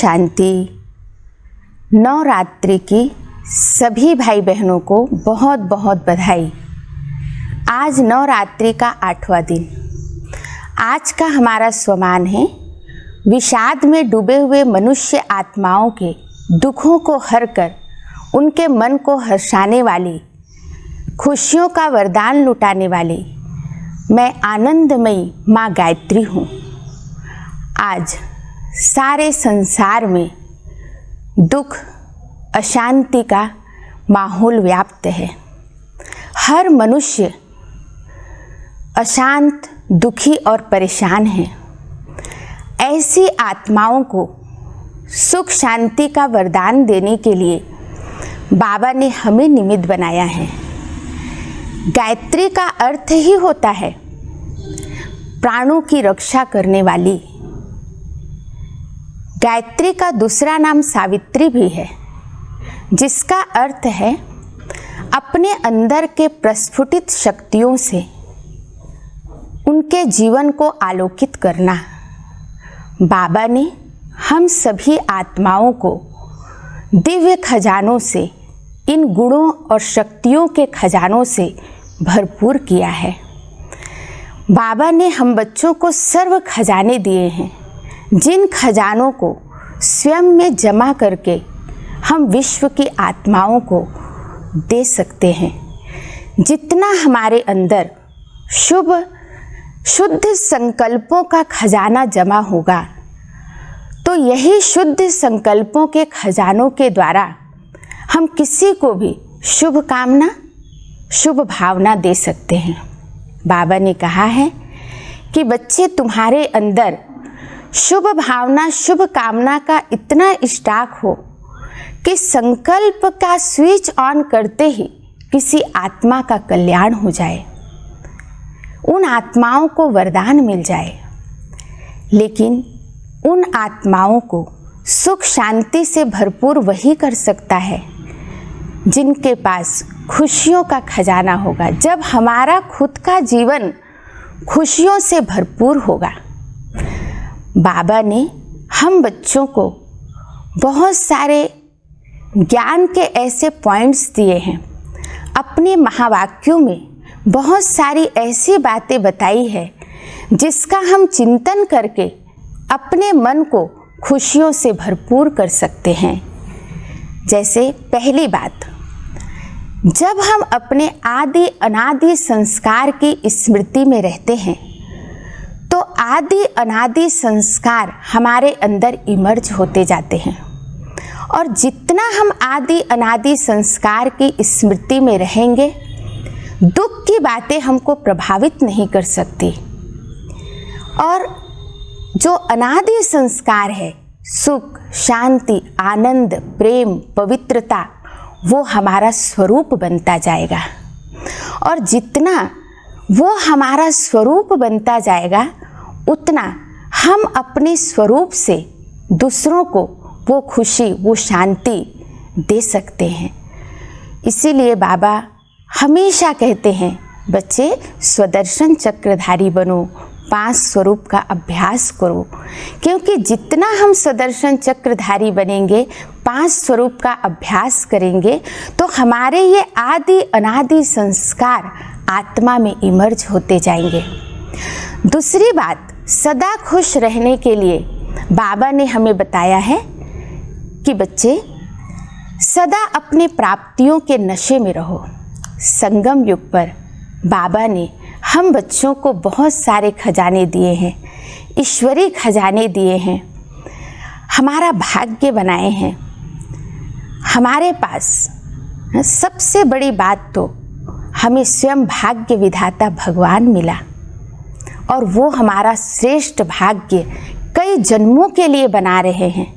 शांति। नवरात्रि की सभी भाई बहनों को बहुत बहुत बधाई। आज नवरात्रि का 8वां दिन। आज का हमारा स्वमान है विषाद में डूबे हुए मनुष्य आत्माओं के दुखों को हर कर उनके मन को हर्षाने वाली, खुशियों का वरदान लुटाने वाली मैं आनंदमयी माँ गायत्री हूँ। आज सारे संसार में दुख अशांति का माहौल व्याप्त है। हर मनुष्य अशांत, दुखी और परेशान है। ऐसी आत्माओं को सुख शांति का वरदान देने के लिए बाबा ने हमें निमित्त बनाया है। गायत्री का अर्थ ही होता है प्राणों की रक्षा करने वाली। गायत्री का दूसरा नाम सावित्री भी है, जिसका अर्थ है अपने अंदर के प्रस्फुटित शक्तियों से उनके जीवन को आलोकित करना। बाबा ने हम सभी आत्माओं को दिव्य खजानों से, इन गुणों और शक्तियों के खजानों से भरपूर किया है। बाबा ने हम बच्चों को सर्व खजाने दिए हैं, जिन खजानों को स्वयं में जमा करके हम विश्व की आत्माओं को दे सकते हैं। जितना हमारे अंदर शुद्ध संकल्पों का खजाना जमा होगा, तो यही शुद्ध संकल्पों के खजानों के द्वारा हम किसी को भी शुभ कामना, शुभ भावना दे सकते हैं। बाबा ने कहा है कि बच्चे, तुम्हारे अंदर शुभ भावना, शुभ कामना का इतना स्टॉक हो कि संकल्प का स्विच ऑन करते ही किसी आत्मा का कल्याण हो जाए, उन आत्माओं को वरदान मिल जाए। लेकिन उन आत्माओं को सुख शांति से भरपूर वही कर सकता है जिनके पास खुशियों का खजाना होगा। जब हमारा खुद का जीवन खुशियों से भरपूर होगा। बाबा ने हम बच्चों को बहुत सारे ज्ञान के ऐसे पॉइंट्स दिए हैं। अपने महावाक्यों में बहुत सारी ऐसी बातें बताई है जिसका हम चिंतन करके अपने मन को खुशियों से भरपूर कर सकते हैं। जैसे पहली बात, जब हम अपने आदि अनादि संस्कार की स्मृति में रहते हैं, तो आदि अनादि संस्कार हमारे अंदर इमर्ज होते जाते हैं। और जितना हम आदि अनादि संस्कार की स्मृति में रहेंगे, दुख की बातें हमको प्रभावित नहीं कर सकती। और जो अनादि संस्कार है, सुख, शांति, आनंद, प्रेम, पवित्रता, वो हमारा स्वरूप बनता जाएगा। और जितना वो हमारा स्वरूप बनता जाएगा, उतना हम अपने स्वरूप से दूसरों को वो खुशी, वो शांति दे सकते हैं। इसीलिए बाबा हमेशा कहते हैं, बच्चे स्वदर्शन चक्रधारी बनो, 5 स्वरूप का अभ्यास करो। क्योंकि जितना हम स्वदर्शन चक्रधारी बनेंगे, 5 स्वरूप का अभ्यास करेंगे, तो हमारे ये आदि अनादि संस्कार आत्मा में इमर्ज होते जाएंगे। दूसरी बात, सदा खुश रहने के लिए बाबा ने हमें बताया है कि बच्चे सदा अपने प्राप्तियों के नशे में रहो। संगम युग पर बाबा ने हम बच्चों को बहुत सारे खजाने दिए हैं, ईश्वरीय खजाने दिए हैं, हमारा भाग्य बनाए हैं। हमारे पास सबसे बड़ी बात तो हमें स्वयं भाग्य विधाता भगवान मिला, और वो हमारा श्रेष्ठ भाग्य कई जन्मों के लिए बना रहे हैं।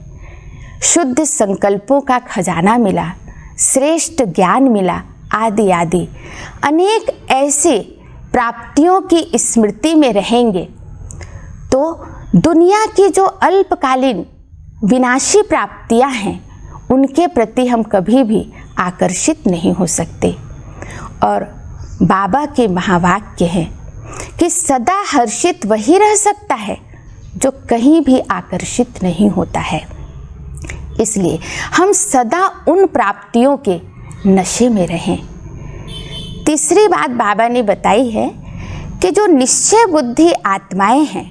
शुद्ध संकल्पों का खजाना मिला, श्रेष्ठ ज्ञान मिला, आदि आदि अनेक ऐसे प्राप्तियों की स्मृति में रहेंगे, तो दुनिया की जो अल्पकालीन विनाशी प्राप्तियां हैं, उनके प्रति हम कभी भी आकर्षित नहीं हो सकते। और बाबा के महावाक्य है कि सदा हर्षित वही रह सकता है जो कहीं भी आकर्षित नहीं होता है। इसलिए हम सदा उन प्राप्तियों के नशे में रहें। तीसरी बात बाबा ने बताई है कि जो निश्चय बुद्धि आत्माएं हैं,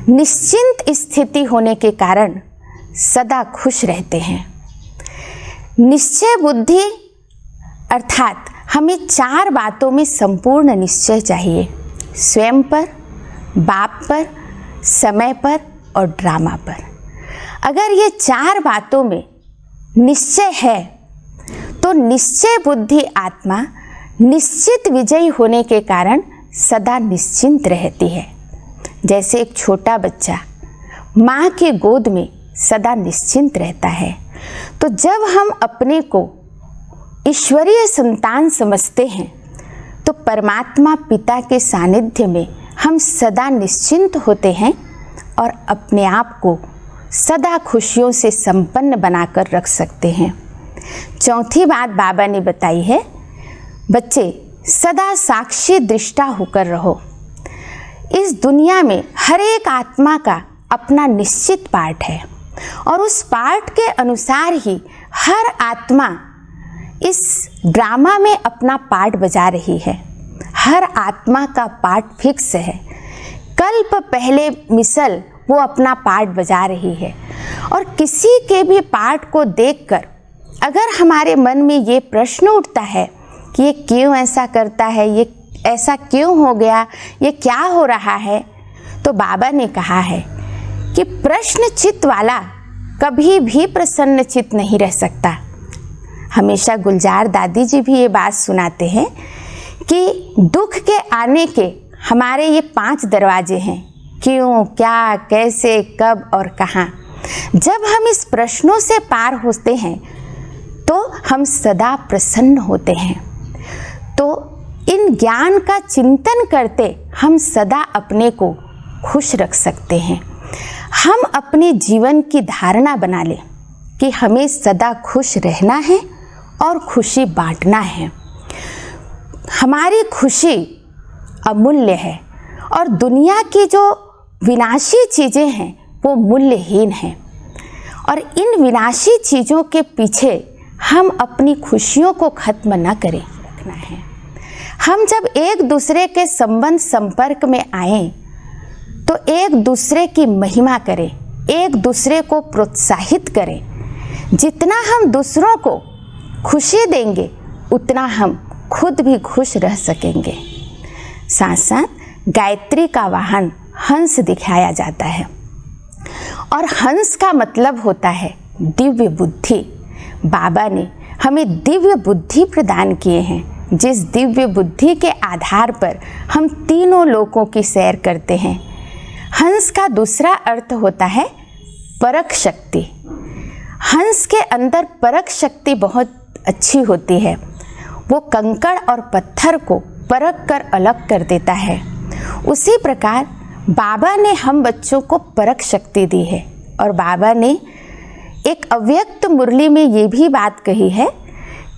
निश्चिंत स्थिति होने के कारण सदा खुश रहते हैं। निश्चय बुद्धि अर्थात हमें 4 बातों में संपूर्ण निश्चय चाहिए, स्वयं पर, बाप पर, समय पर और ड्रामा पर। अगर ये 4 बातों में निश्चय है तो निश्चय बुद्धि आत्मा निश्चित विजयी होने के कारण सदा निश्चिंत रहती है। जैसे एक छोटा बच्चा माँ की गोद में सदा निश्चिंत रहता है, तो जब हम अपने को ईश्वरीय संतान समझते हैं तो परमात्मा पिता के सानिध्य में हम सदा निश्चिंत होते हैं और अपने आप को सदा खुशियों से संपन्न बनाकर रख सकते हैं। चौथी बात बाबा ने बताई है, बच्चे सदा साक्षी दृष्टा होकर रहो। इस दुनिया में हर एक आत्मा का अपना निश्चित पार्ट है और उस पार्ट के अनुसार ही हर आत्मा इस ड्रामा में अपना पार्ट बजा रही है। हर आत्मा का पार्ट फिक्स है। कल्प पहले मिसल वो अपना पार्ट बजा रही है और किसी के भी पार्ट को देखकर अगर हमारे मन में ये प्रश्न उठता है कि ये क्यों ऐसा करता है, ये ऐसा क्यों हो गया, ये क्या हो रहा है, तो बाबा ने कहा है कि प्रश्न चित्त वाला कभी भी प्रसन्न चित्त नहीं रह सकता। हमेशा गुलजार दादी जी भी ये बात सुनाते हैं कि दुख के आने के हमारे ये 5 दरवाजे हैं, क्यों, क्या, कैसे, कब और कहाँ। जब हम इस प्रश्नों से पार होते हैं तो हम सदा प्रसन्न होते हैं। तो इन ज्ञान का चिंतन करते हम सदा अपने को खुश रख सकते हैं। हम अपने जीवन की धारणा बना लें कि हमें सदा खुश रहना है और खुशी बांटना है। हमारी खुशी अमूल्य है और दुनिया की जो विनाशी चीज़ें हैं वो मूल्यहीन हैं और इन विनाशी चीज़ों के पीछे हम अपनी खुशियों को खत्म न करें, रखना है। हम जब एक दूसरे के संबंध संपर्क में आएं तो एक दूसरे की महिमा करें, एक दूसरे को प्रोत्साहित करें। जितना हम दूसरों को खुशी देंगे उतना हम खुद भी खुश रह सकेंगे। साथ साथ गायत्री का वाहन हंस दिखाया जाता है और हंस का मतलब होता है दिव्य बुद्धि। बाबा ने हमें दिव्य बुद्धि प्रदान किए हैं, जिस दिव्य बुद्धि के आधार पर हम तीनों लोकों की सैर करते हैं। हंस का दूसरा अर्थ होता है परख शक्ति। हंस के अंदर परख शक्ति बहुत अच्छी होती है। वो कंकड़ और पत्थर को परख कर अलग कर देता है। उसी प्रकार बाबा ने हम बच्चों को परख शक्ति दी है और बाबा ने एक अव्यक्त मुरली में ये भी बात कही है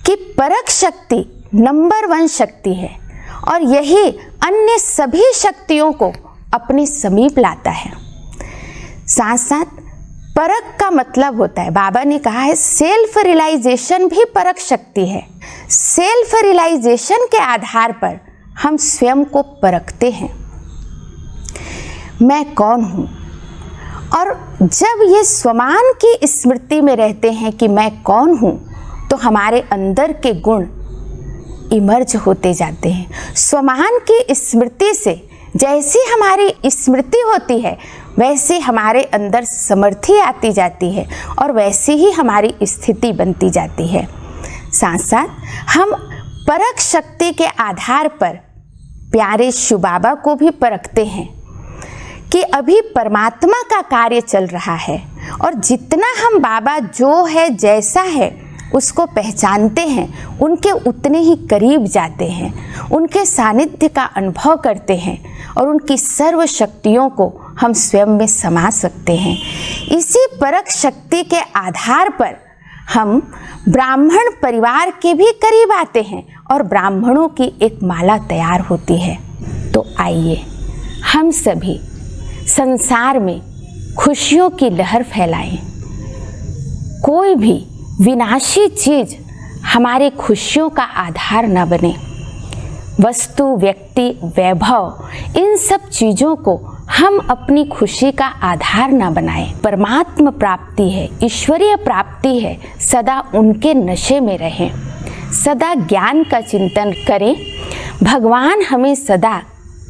कि परख शक्ति नंबर 1 शक्ति है और यही अन्य सभी शक्तियों को अपने समीप लाता है। साथ साथ परख का मतलब होता है, बाबा ने कहा है सेल्फ रियलाइजेशन भी परख शक्ति है। सेल्फ रियलाइजेशन के आधार पर हम स्वयं को परखते हैं, मैं कौन हूँ। और जब ये स्वमान की स्मृति में रहते हैं कि मैं कौन हूँ, तो हमारे अंदर के गुण इमर्ज होते जाते हैं। स्वमान की स्मृति से जैसी हमारी स्मृति होती है वैसे हमारे अंदर समर्थी आती जाती है और वैसी ही हमारी स्थिति बनती जाती है। साथ साथ हम परख शक्ति के आधार पर प्यारे शिव बाबा को भी परखते हैं कि अभी परमात्मा का कार्य चल रहा है और जितना हम बाबा जो है जैसा है उसको पहचानते हैं, उनके उतने ही करीब जाते हैं, उनके सानिध्य का अनुभव करते हैं और उनकी सर्व शक्तियों को हम स्वयं में समा सकते हैं। इसी परख शक्ति के आधार पर हम ब्राह्मण परिवार के भी करीब आते हैं और ब्राह्मणों की एक माला तैयार होती है। तो आइए हम सभी संसार में खुशियों की लहर फैलाएं, कोई भी विनाशी चीज हमारे खुशियों का आधार न बने। वस्तु, व्यक्ति, वैभव, इन सब चीजों को हम अपनी खुशी का आधार न बनाएं। परमात्मा प्राप्ति है, ईश्वरीय प्राप्ति है, सदा उनके नशे में रहें, सदा ज्ञान का चिंतन करें। भगवान हमें सदा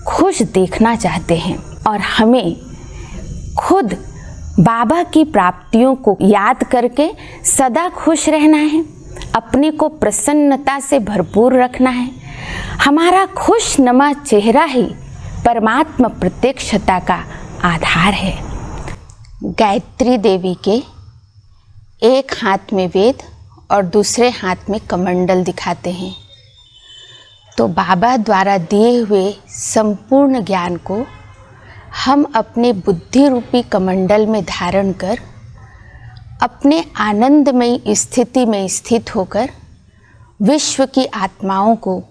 खुश देखना चाहते हैं और हमें खुद बाबा की प्राप्तियों को याद करके सदा खुश रहना है, अपने को प्रसन्नता से भरपूर रखना है। हमारा खुशनुमा चेहरा ही परमात्मा प्रत्यक्षता का आधार है। गायत्री देवी के एक हाथ में वेद और दूसरे हाथ में कमंडल दिखाते हैं। तो बाबा द्वारा दिए हुए संपूर्ण ज्ञान को हम अपने बुद्धि रूपी कमंडल में धारण कर अपने आनंदमयी स्थिति में स्थित होकर विश्व की आत्माओं को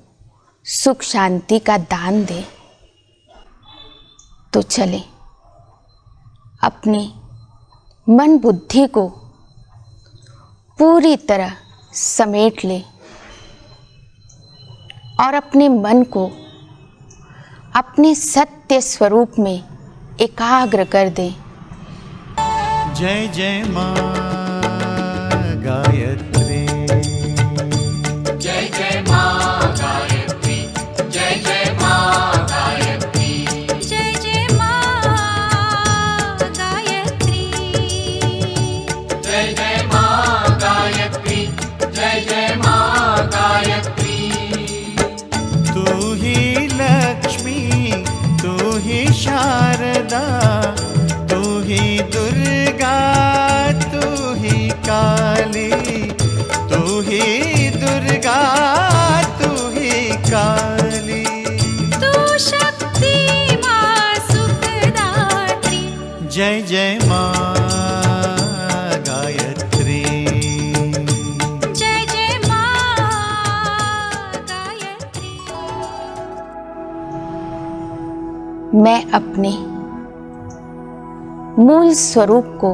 सुख शांति का दान दें। तो चले अपनी मन बुद्धि को पूरी तरह समेट ले और अपने मन को अपने सत्य स्वरूप में एकाग्र कर दें। जय जय माँ गायत्री, जय जय माँ गायत्री, जय जय माँ गायत्री, जय जय माँ गायत्री, जय जय माँ गायत्री, जय जय माँ गायत्री। तू ही लक्ष्मी, तू ही शारदा, तू ही दुर्गा, तू ही काली, तू ही दुर्गा, तू ही काली। तू शक्ति माँ सुखदात्री, जय जय माँ गायत्री, जय जय माँ गायत्री। मैं अपने मूल स्वरूप को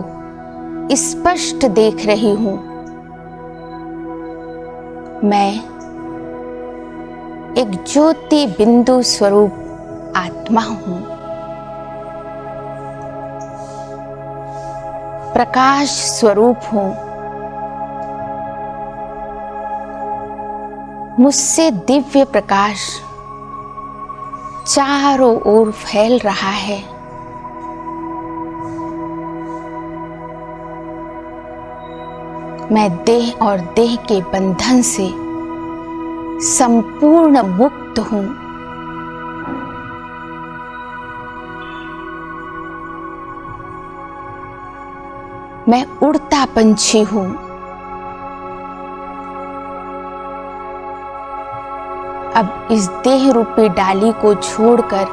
स्पष्ट देख रही हूँ। मैं एक ज्योति बिंदु स्वरूप आत्मा हूँ, प्रकाश स्वरूप हूँ। मुझसे दिव्य प्रकाश चारों ओर फैल रहा है। मैं देह और देह के बंधन से संपूर्ण मुक्त हूँ। मैं उड़ता पंछी हूँ। अब इस देह रूपी डाली को छोड़कर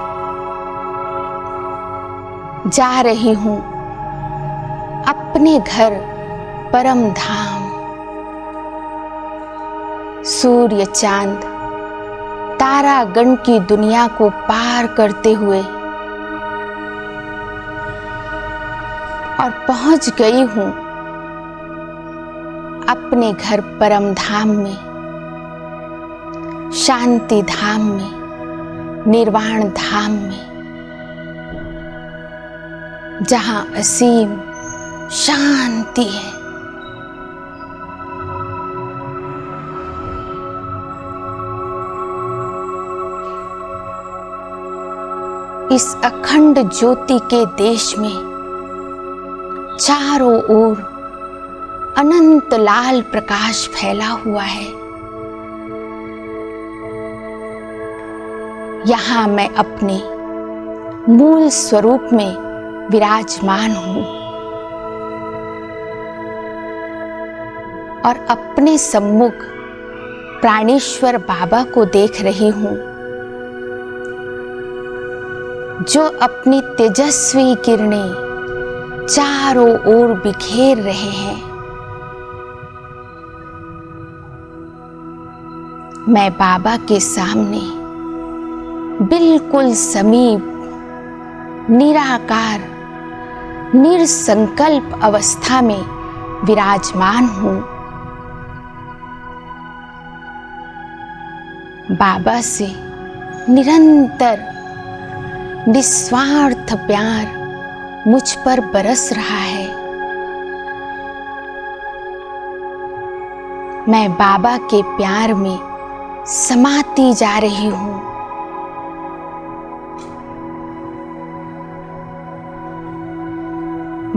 जा रही हूँ अपने घर परम धाम। सूर्य चांद तारागण की दुनिया को पार करते हुए और पहुंच गई हूँ अपने घर परम धाम में, शांति धाम में, निर्वाण धाम में, जहां असीम शांति है। इस अखंड ज्योति के देश में चारों ओर अनंत लाल प्रकाश फैला हुआ है। यहाँ मैं अपने मूल स्वरूप में विराजमान हूँ और अपने सम्मुख प्राणेश्वर बाबा को देख रही हूँ, जो अपनी तेजस्वी किरणें चारों ओर बिखेर रहे हैं। मैं बाबा के सामने बिल्कुल समीप, निराकार, निरसंकल्प अवस्था में विराजमान हूँ। बाबा से निरंतर निस्वार्थ प्यार मुझ पर बरस रहा है। मैं बाबा के प्यार में समाती जा रही हूँ।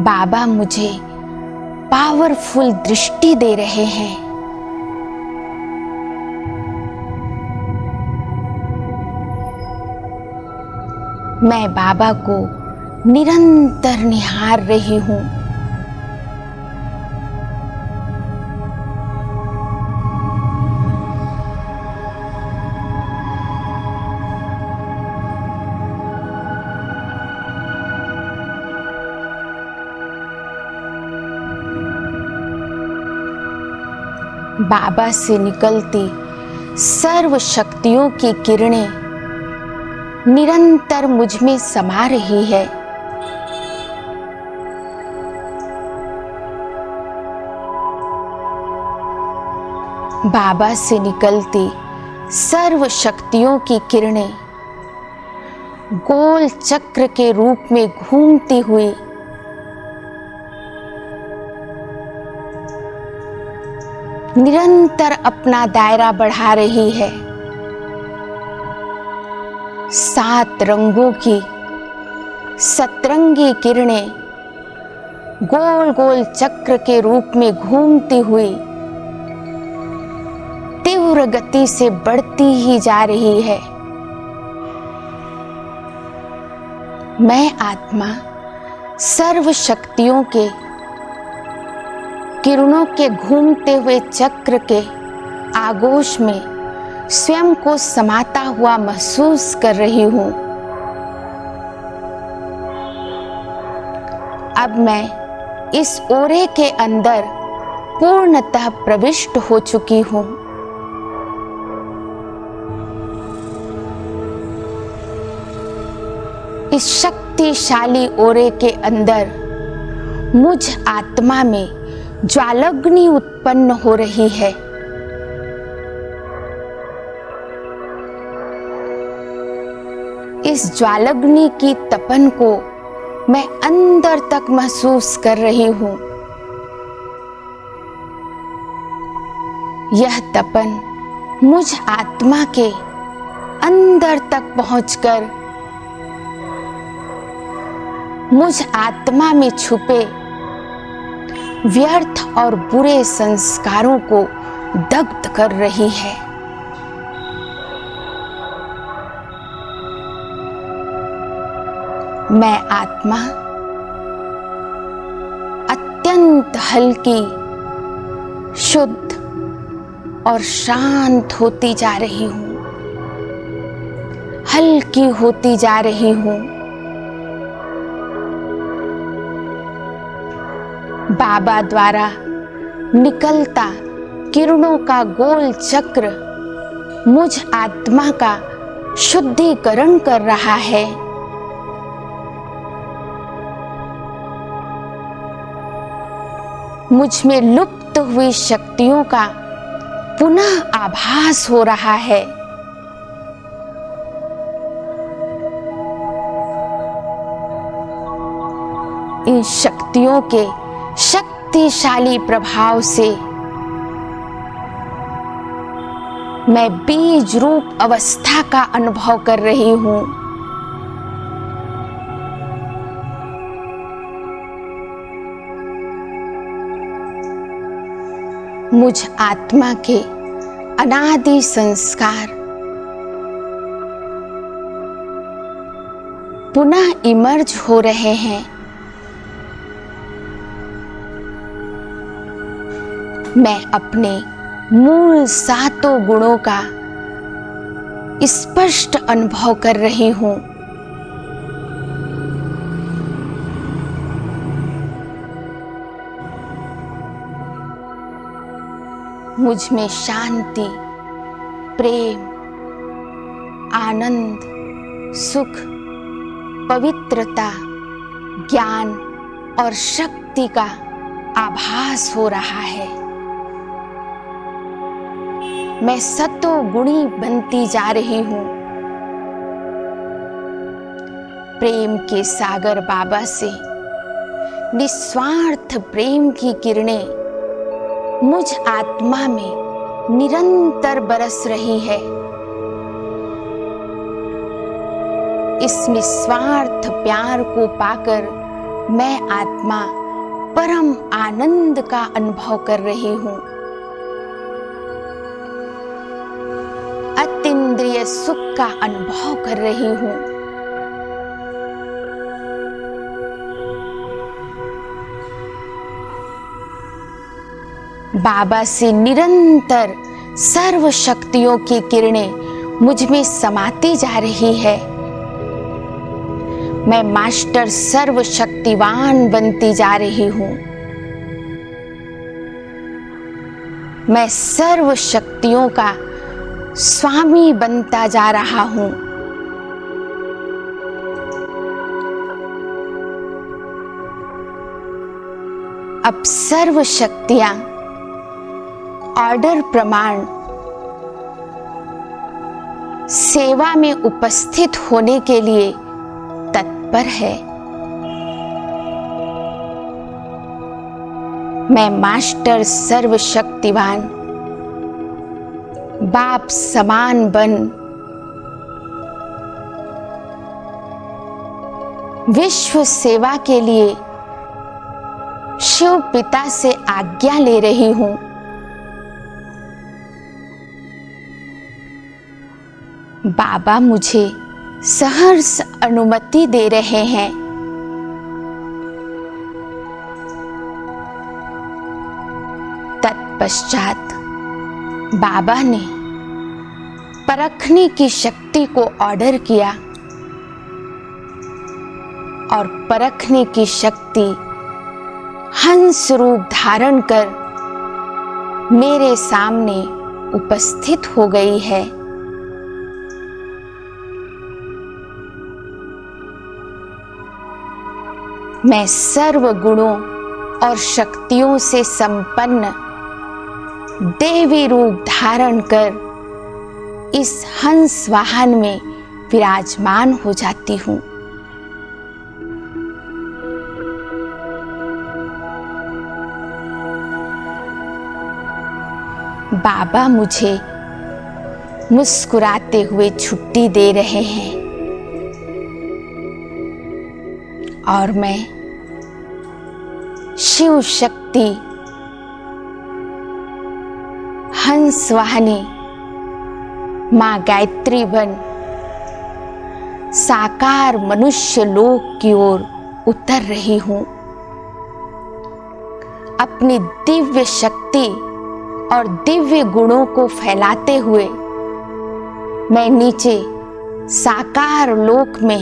बाबा मुझे पावरफुल दृष्टि दे रहे हैं। मैं बाबा को निरंतर निहार रही हूँ। बाबा से निकलती सर्व शक्तियों की किरणें निरंतर मुझ में समा रही है। बाबा से निकलती सर्व शक्तियों की किरणें गोल चक्र के रूप में घूमती हुई निरंतर अपना दायरा बढ़ा रही है। 7 रंगों की सतरंगी किरणें गोल गोल चक्र के रूप में घूमती हुई तीव्र गति से बढ़ती ही जा रही है। मैं आत्मा सर्व शक्तियों के किरणों के घूमते हुए चक्र के आगोश में स्वयं को समाता हुआ महसूस कर रही हूं। अब मैं इस ओरे के अंदर पूर्णतः प्रविष्ट हो चुकी हूं। इस शक्तिशाली ओरे के अंदर मुझ आत्मा में ज्वालाग्नि उत्पन्न हो रही है। इस ज्वालाग्नि की तपन को मैं अंदर तक महसूस कर रही हूं। यह तपन मुझ आत्मा के अंदर तक पहुंचकर मुझ आत्मा में छुपे व्यर्थ और बुरे संस्कारों को दग्ध कर रही है। मैं आत्मा अत्यंत हल्की, शुद्ध और शांत होती जा रही हूं। हल्की होती जा रही हूं। बाबा द्वारा निकलता किरणों का गोल चक्र मुझ आत्मा का शुद्धिकरण कर रहा है। मुझ में लुप्त हुई शक्तियों का पुनः आभास हो रहा है। इन शक्तियों के शक्तिशाली प्रभाव से मैं बीज रूप अवस्था का अनुभव कर रही हूं। मुझ आत्मा के अनादि संस्कार पुनः इमर्ज हो रहे हैं। मैं अपने मूल 7 गुणों का स्पष्ट अनुभव कर रही हूं। मुझ में शांति, प्रेम, आनंद, सुख, पवित्रता, ज्ञान और शक्ति का आभास हो रहा है। मैं सतो गुणी बनती जा रही हूं। प्रेम के सागर बाबा से निस्वार्थ प्रेम की किरणें मुझ आत्मा में निरंतर बरस रही है। इस निस्वार्थ प्यार को पाकर मैं आत्मा परम आनंद का अनुभव कर रही हूं। अतीन्द्रिय सुख का अनुभव कर रही हूं। बाबा से निरंतर सर्व शक्तियों की किरणें मुझ में समाती जा रही है। मैं मास्टर सर्वशक्तिवान बनती जा रही हूं। मैं सर्व शक्तियों का स्वामी बनता जा रहा हूं। अब सर्व शक्तियां ऑर्डर प्रमाण सेवा में उपस्थित होने के लिए तत्पर है। मैं मास्टर सर्वशक्तिवान बाप समान बन विश्व सेवा के लिए शिव पिता से आज्ञा ले रही हूं। बाबा मुझे सहर्ष अनुमति दे रहे हैं। तत्पश्चात बाबा ने परखने की शक्ति को ऑर्डर किया और परखने की शक्ति हंस रूप धारण कर मेरे सामने उपस्थित हो गई है। मैं सर्व गुणों और शक्तियों से संपन्न देवी रूप धारण कर इस हंस वाहन में विराजमान हो जाती हूं। बाबा मुझे मुस्कुराते हुए छुट्टी दे रहे हैं और मैं शिव शक्ति हंस वाहिनी मां गायत्री बन साकार मनुष्य लोक की ओर उतर रही हूं। अपनी दिव्य शक्ति और दिव्य गुणों को फैलाते हुए मैं नीचे साकार लोक में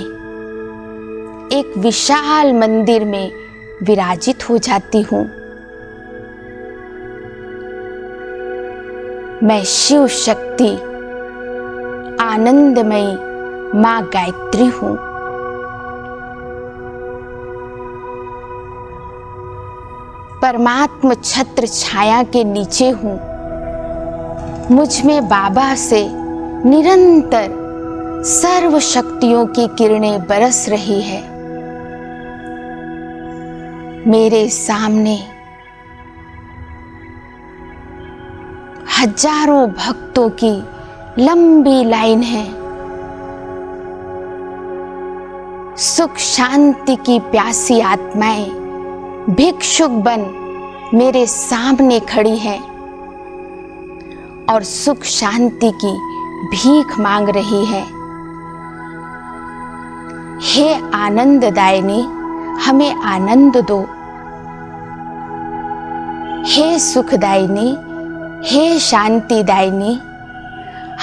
एक विशाल मंदिर में विराजित हो जाती हूं। मैं शिव शक्ति आनंदमयी मां गायत्री हूं। परमात्म छत्र छाया के नीचे हूं। मुझ में बाबा से निरंतर सर्व शक्तियों की किरणें बरस रही है। मेरे सामने हजारों भक्तों की लंबी लाइन है। सुख शांति की प्यासी आत्माएं भिक्षुक बन मेरे सामने खड़ी हैं और सुख शांति की भीख मांग रही है। हे आनंददायिनी, हमें आनंद दो। हे सुखदायिनी, हे शांतिदायिनी,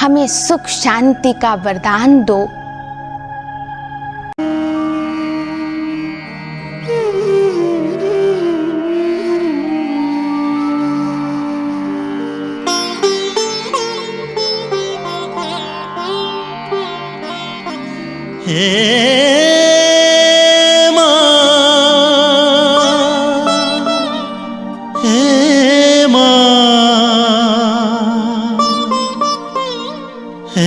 हमें सुख शांति का वरदान दो। हे मां हे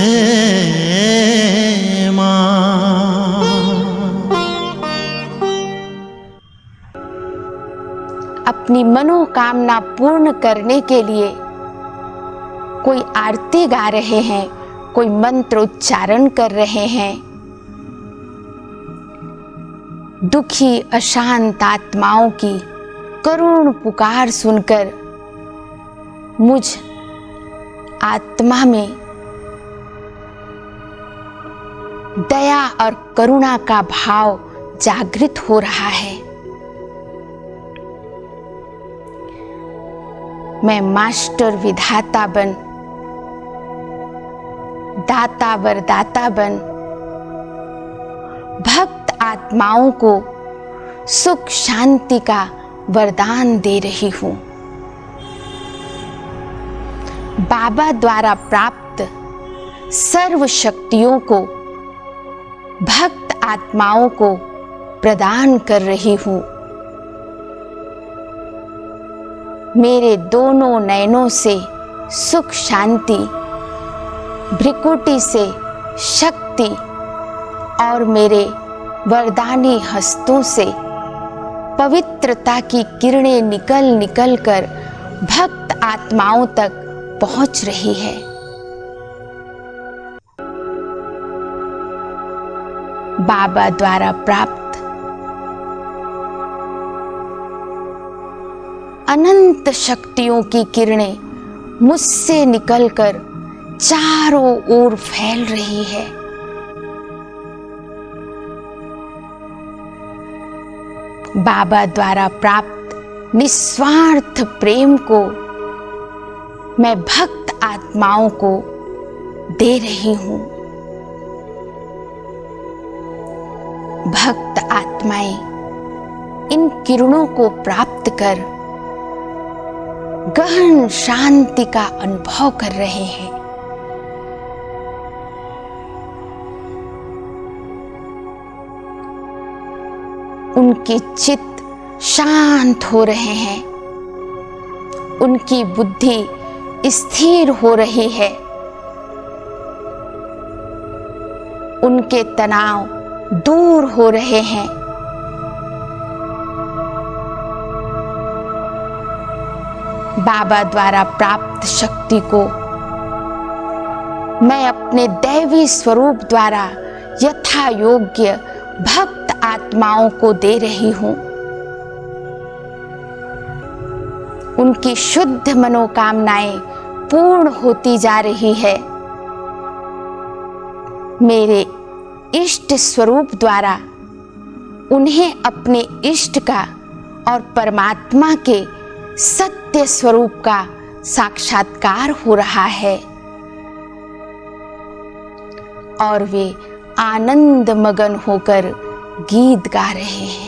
माँ। अपनी मनोकामना पूर्ण करने के लिए कोई आरती गा रहे हैं, कोई मंत्र उच्चारण कर रहे हैं। दुखी अशांत आत्माओं की करुण पुकार सुनकर मुझ आत्मा में दया और करुणा का भाव जागृत हो रहा है। मैं मास्टर विधाता बन, दाता वरदाता बन, भक्त आत्माओं को सुख शांति का वरदान दे रही हूं। बाबा द्वारा प्राप्त सर्व शक्तियों को भक्त आत्माओं को प्रदान कर रही हूं। मेरे दोनों नयनों से सुख शांति, भ्रिकुटी से शक्ति और मेरे वरदानी हस्तों से पवित्रता की किरणें निकल निकल कर भक्त आत्माओं तक पहुंच रही है। बाबा द्वारा प्राप्त अनंत शक्तियों की किरणें मुझसे निकलकर चारों ओर फैल रही है। बाबा द्वारा प्राप्त निस्वार्थ प्रेम को मैं भक्त आत्माओं को दे रही हूं। भक्त आत्माएं इन किरणों को प्राप्त कर गहन शांति का अनुभव कर रहे हैं। उनके चित्त शांत हो रहे हैं, उनकी बुद्धि स्थिर हो रही है, उनके तनाव दूर हो रहे हैं। बाबा द्वारा प्राप्त शक्ति को मैं अपने दैवी स्वरूप द्वारा यथा योग्य भक्त आत्माओं को दे रही हूं। उनकी शुद्ध मनोकामनाएं पूर्ण होती जा रही है। मेरे इष्ट स्वरूप द्वारा उन्हें अपने इष्ट का और परमात्मा के सत्य स्वरूप का साक्षात्कार हो रहा है और वे आनंद मगन होकर गीत गा रहे हैं।